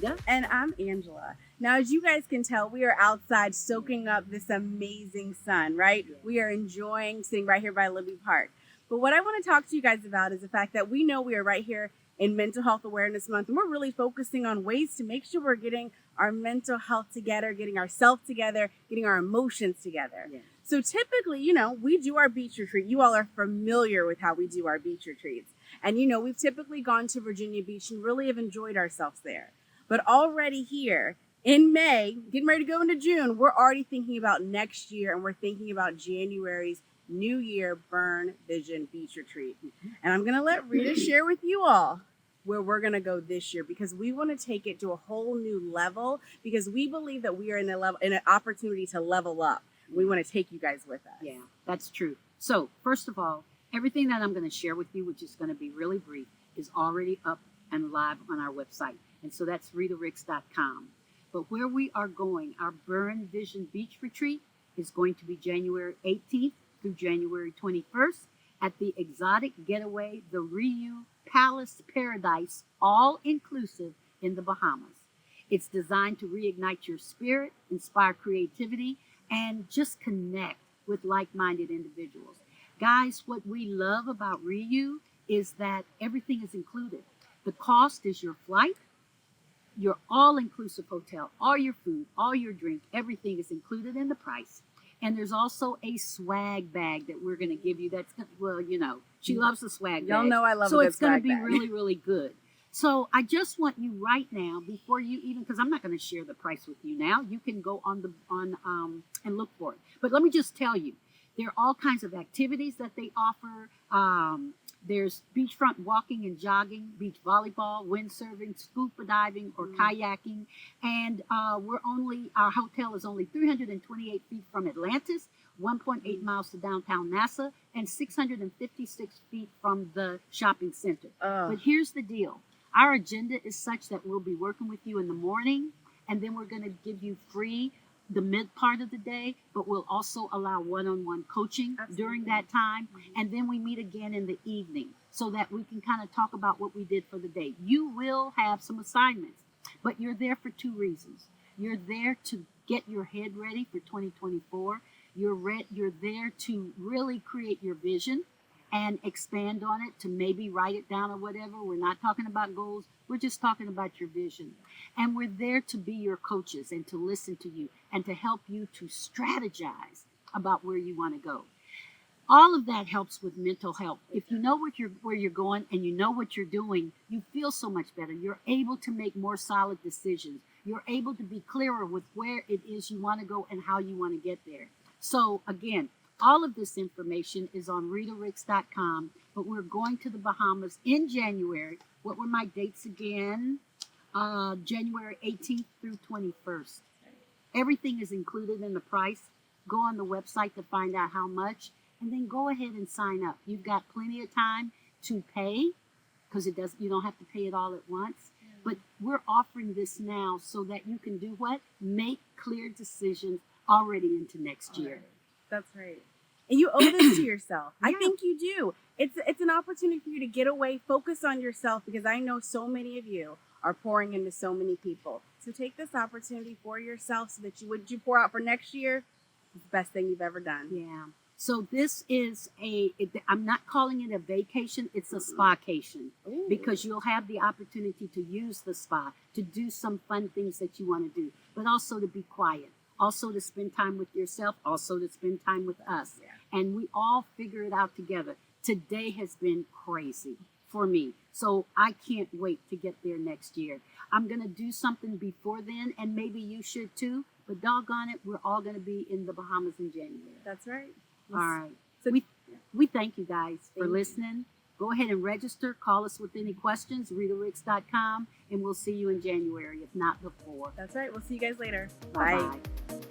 Rita. And I'm Angela. Now, as you guys can tell, we are outside soaking up this amazing sun, right? Yeah. We are enjoying sitting right here by Libby Park. But what I want to talk to you guys about is the fact that we know we are right here in Mental Health Awareness Month, and we're really focusing on ways to make sure we're getting our mental health together, getting ourselves together, getting our emotions together. Yeah. So typically, we do our beach retreat. You all are familiar with how we do our beach retreats. And, we've typically gone to Virginia Beach and really have enjoyed ourselves there. But already here in May, getting ready to go into June, we're already thinking about next year, and we're thinking about January's New Year Burn Vision Beach Retreat. And I'm going to let Rita share with you all where we're going to go this year, because we want to take it to a whole new level, because we believe that we are in an opportunity to level up. We want to take you guys with us. Yeah, that's true. So first of all, everything that I'm going to share with you, which is going to be really brief, is already up and live on our website. And so that's RitaRicks.com. But where we are going, our Burn Vision Beach Retreat is going to be January 18th through January 21st at the Exotic Getaway, the Riu Palace Paradise, all inclusive in the Bahamas. It's designed to reignite your spirit, inspire creativity, and just connect with like-minded individuals. Guys, what we love about Riu is that everything is included. The cost is your flight, your all-inclusive hotel, all your food, all your drink, everything is included in the price. And there's also a swag bag that we're going to give you. That's, well, she loves the swag bag. Y'all know I love so a good it's going to swag be bag. really, really good. So I just want you right now, before you even, because I'm not going to share the price with you now. You can go on and look for it. But let me just tell you, there are all kinds of activities that they offer. There's beachfront walking and jogging, beach volleyball, windsurfing, scuba diving, or kayaking. And our hotel is only 328 feet from Atlantis, 1.8 miles to downtown NASA, and 656 feet from the shopping center. But here's the deal. Our agenda is such that we'll be working with you in the morning, and then we're going to give you free the mid part of the day, but we'll also allow one-on-one coaching during that time. And then we meet again in the evening so that we can kind of talk about what we did for the day. You will have some assignments, but you're there for two reasons. You're there to get your head ready for 2024. You're there to really create your vision and expand on it, to maybe write it down or whatever. We're not talking about goals. We're just talking about your vision. And we're there to be your coaches and to listen to you and to help you to strategize about where you want to go. All of that helps with mental health. If you know where you're going and you know what you're doing, you feel so much better. You're able to make more solid decisions. You're able to be clearer with where it is you want to go and how you want to get there. So again, all of this information is on RitaRicks.com, but we're going to the Bahamas in January. What were my dates again? January 18th through 21st. Everything is included in the price. Go on the website to find out how much, and then go ahead and sign up. You've got plenty of time to pay, because you don't have to pay it all at once. But we're offering this now so that you can do what? Make clear decisions already into next year. That's right. And you owe this to yourself. Yeah. I think you do. It's an opportunity for you to get away, focus on yourself, because I know so many of you are pouring into so many people. So take this opportunity for yourself so that what you pour out for next year is the best thing you've ever done. Yeah. So this is I'm not calling it a vacation, it's a spa-cation. Because you'll have the opportunity to use the spa, to do some fun things that you want to do, but also to be quiet. Also to spend time with yourself, also to spend time with us. Yeah. And we all figure it out together. Today has been crazy for me. So I can't wait to get there next year. I'm going to do something before then, and maybe you should too. But doggone it, we're all going to be in the Bahamas in January. That's right. All right. So we thank you guys for listening. Go ahead and register. Call us with any questions, RitaRicks.com, and we'll see you in January, if not before. That's right. We'll see you guys later. Bye-bye.